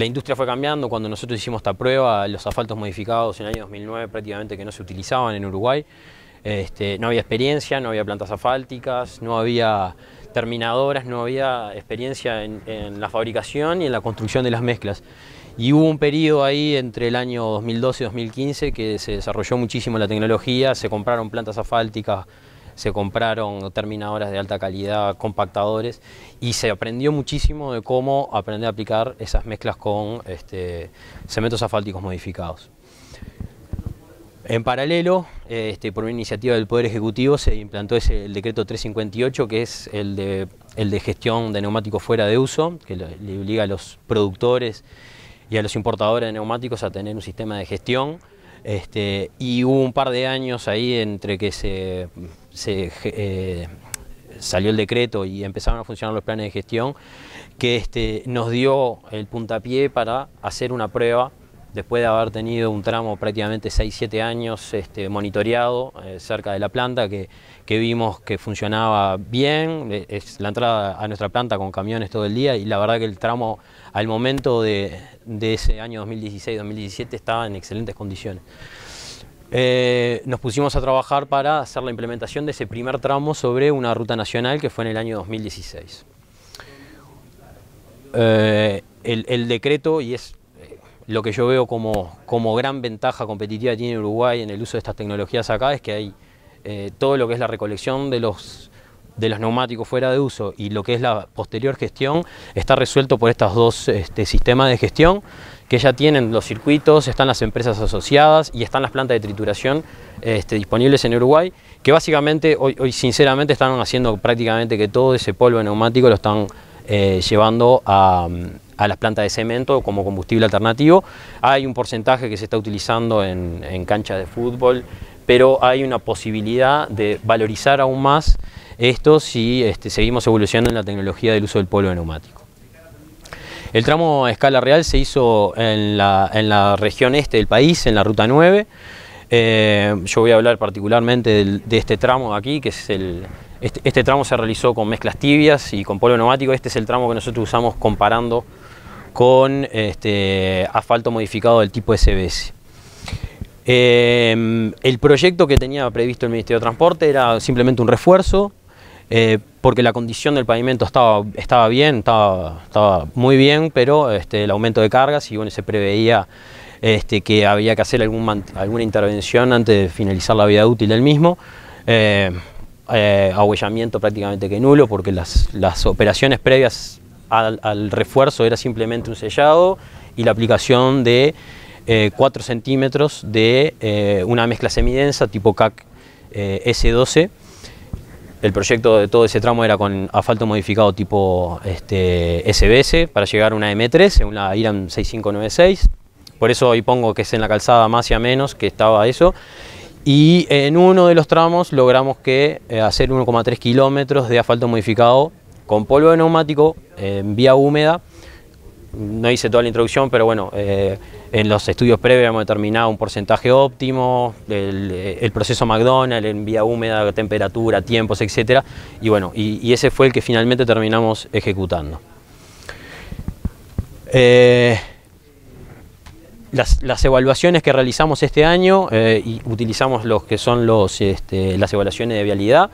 La industria fue cambiando. Cuando nosotros hicimos esta prueba, los asfaltos modificados en el año 2009 prácticamente que no se utilizaban en Uruguay. No había experiencia, no había plantas asfálticas, no había terminadoras, no había experiencia en la fabricación y en la construcción de las mezclas. Y hubo un periodo ahí entre el año 2012 y 2015 que se desarrolló muchísimo la tecnología, se compraron plantas asfálticas, se compraron terminadoras de alta calidad, compactadores, y se aprendió muchísimo de cómo aprender a aplicar esas mezclas con cementos asfálticos modificados. En paralelo, por una iniciativa del Poder Ejecutivo, se implantó el decreto 358, que es el de gestión de neumáticos fuera de uso, que le obliga a los productores y a los importadores de neumáticos a tener un sistema de gestión. Y hubo un par de años ahí entre que salió el decreto y empezaron a funcionar los planes de gestión, que nos dio el puntapié para hacer una prueba después de haber tenido un tramo prácticamente 6-7 años monitoreado cerca de la planta, que vimos que funcionaba bien. Es la entrada a nuestra planta con camiones todo el día, y la verdad que el tramo al momento de ese año 2016-2017 estaba en excelentes condiciones. Nos pusimos a trabajar para hacer la implementación de ese primer tramo sobre una ruta nacional que fue en el año 2016. El decreto, y es lo que yo veo como gran ventaja competitiva que tiene Uruguay en el uso de estas tecnologías acá, es que hay todo lo que es la recolección de los neumáticos fuera de uso y lo que es la posterior gestión está resuelto por estos dos sistemas de gestión que ya tienen los circuitos, están las empresas asociadas y están las plantas de trituración disponibles en Uruguay, que básicamente hoy sinceramente están haciendo prácticamente que todo ese polvo neumático lo están llevando a las plantas de cemento como combustible alternativo. Hay un porcentaje que se está utilizando en canchas de fútbol, pero hay una posibilidad de valorizar aún más esto si seguimos evolucionando en la tecnología del uso del polvo neumático. El tramo a escala real se hizo en la región este del país, en la Ruta 9. Yo voy a hablar particularmente de este tramo aquí, que es este tramo se realizó con mezclas tibias y con polvo neumático. Este es el tramo que nosotros usamos comparando con asfalto modificado del tipo SBS. El proyecto que tenía previsto el Ministerio de Transporte era simplemente un refuerzo, porque la condición del pavimento estaba bien, estaba muy bien, pero el aumento de cargas, y bueno, se preveía que había que hacer alguna intervención antes de finalizar la vida útil del mismo. Ahuellamiento prácticamente que nulo, porque las operaciones previas al refuerzo era simplemente un sellado y la aplicación de 4 centímetros de una mezcla semidensa tipo CAC S12. El proyecto de todo ese tramo era con asfalto modificado tipo SBS para llegar a una M3, una IRAM 6596. Por eso hoy pongo que es en la calzada más y a menos que estaba eso. Y en uno de los tramos logramos hacer 1,3 kilómetros de asfalto modificado con polvo de neumático en vía húmeda. No hice toda la introducción, pero bueno, en los estudios previos hemos determinado un porcentaje óptimo, el proceso McDonald en vía húmeda, temperatura, tiempos, etc. Y bueno, y ese fue el que finalmente terminamos ejecutando. Las evaluaciones que realizamos este año, y utilizamos los que son las evaluaciones de vialidad,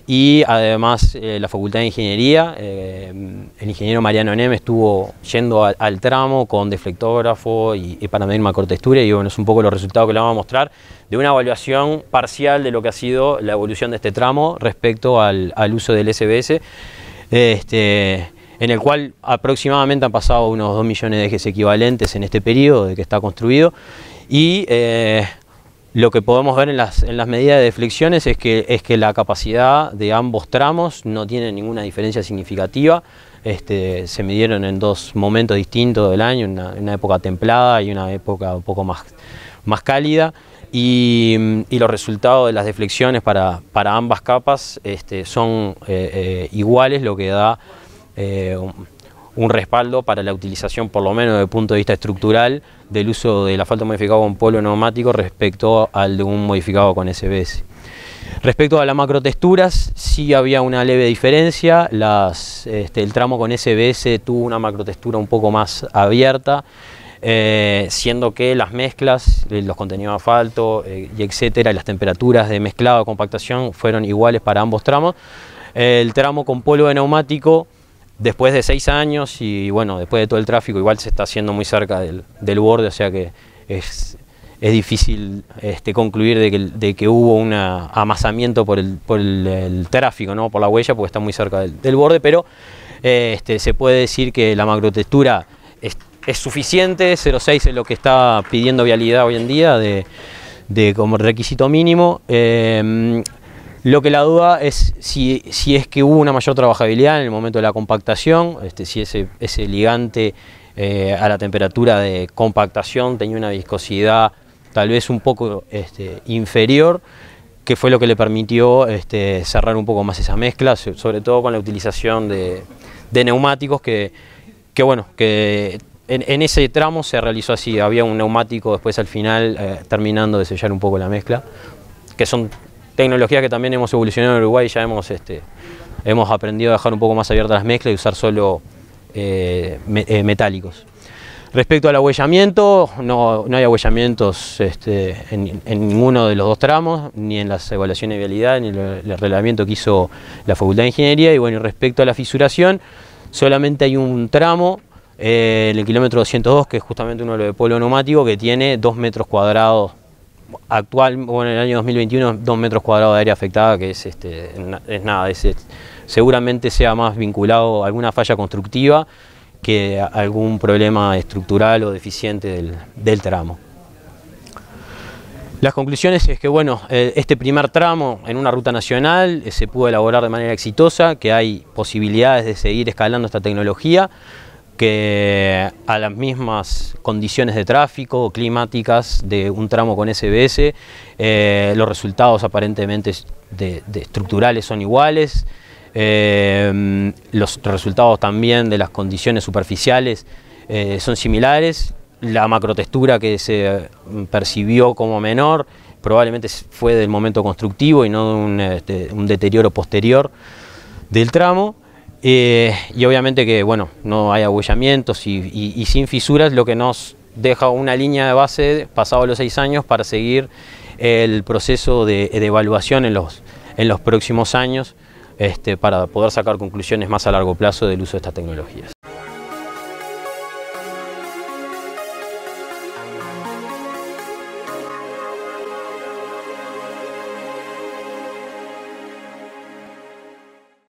y además la Facultad de Ingeniería, el ingeniero Mariano Nem estuvo yendo al tramo con deflectógrafo y para medir macrotextura, y bueno, es un poco los resultados que le vamos a mostrar de una evaluación parcial de lo que ha sido la evolución de este tramo respecto al uso del SBS, en el cual aproximadamente han pasado unos 2 millones de ejes equivalentes en este periodo de que está construido, y lo que podemos ver en las medidas de deflexiones es que la capacidad de ambos tramos no tiene ninguna diferencia significativa. Se midieron en dos momentos distintos del año, una época templada y una época un poco más cálida, y los resultados de las deflexiones para ambas capas son iguales, lo que da un respaldo para la utilización, por lo menos desde el punto de vista estructural, del uso del asfalto modificado con polo neumático respecto al de un modificado con SBS. Respecto a las macrotexturas, sí había una leve diferencia. El tramo con SBS tuvo una macrotextura un poco más abierta, siendo que las mezclas, los contenidos de asfalto y etcétera, las temperaturas de mezclado, compactación fueron iguales para ambos tramos. El tramo con polo de neumático, después de 6 años y bueno, después de todo el tráfico, igual se está haciendo muy cerca del borde, o sea que es difícil concluir de que hubo un amasamiento por el tráfico, ¿no? Por la huella, porque está muy cerca del borde, pero se puede decir que la macrotextura es suficiente. 0,6 es lo que está pidiendo Vialidad hoy en día como requisito mínimo. Lo que la duda es si es que hubo una mayor trabajabilidad en el momento de la compactación, si ese ligante a la temperatura de compactación tenía una viscosidad tal vez un poco inferior, que fue lo que le permitió cerrar un poco más esa mezcla, sobre todo con la utilización de neumáticos que en ese tramo se realizó así. Había un neumático después al final terminando de sellar un poco la mezcla, que son tecnologías que también hemos evolucionado en Uruguay. Ya hemos aprendido a dejar un poco más abiertas las mezclas y usar solo metálicos. Respecto al abollamiento, no hay abollamientos en ninguno de los dos tramos, ni en las evaluaciones de vialidad, ni en el reglamento que hizo la Facultad de Ingeniería. Y bueno, respecto a la fisuración, solamente hay un tramo, en el kilómetro 202, que es justamente uno de los de polo neumático, que tiene 2 metros cuadrados, en el año 2021, 2 metros cuadrados de área afectada, que es nada, seguramente sea más vinculado a alguna falla constructiva que algún problema estructural o deficiente del tramo. Las conclusiones es que bueno, este primer tramo en una ruta nacional se pudo elaborar de manera exitosa, que hay posibilidades de seguir escalando esta tecnología, que a las mismas condiciones de tráfico climáticas de un tramo con SBS, los resultados aparentemente estructurales son iguales. Los resultados también de las condiciones superficiales son similares. La macrotextura que se percibió como menor probablemente fue del momento constructivo y no de un deterioro posterior del tramo. Y obviamente que bueno, no hay abollamientos y sin fisuras, lo que nos deja una línea de base pasados los 6 años para seguir el proceso de evaluación en los próximos años, para poder sacar conclusiones más a largo plazo del uso de estas tecnologías.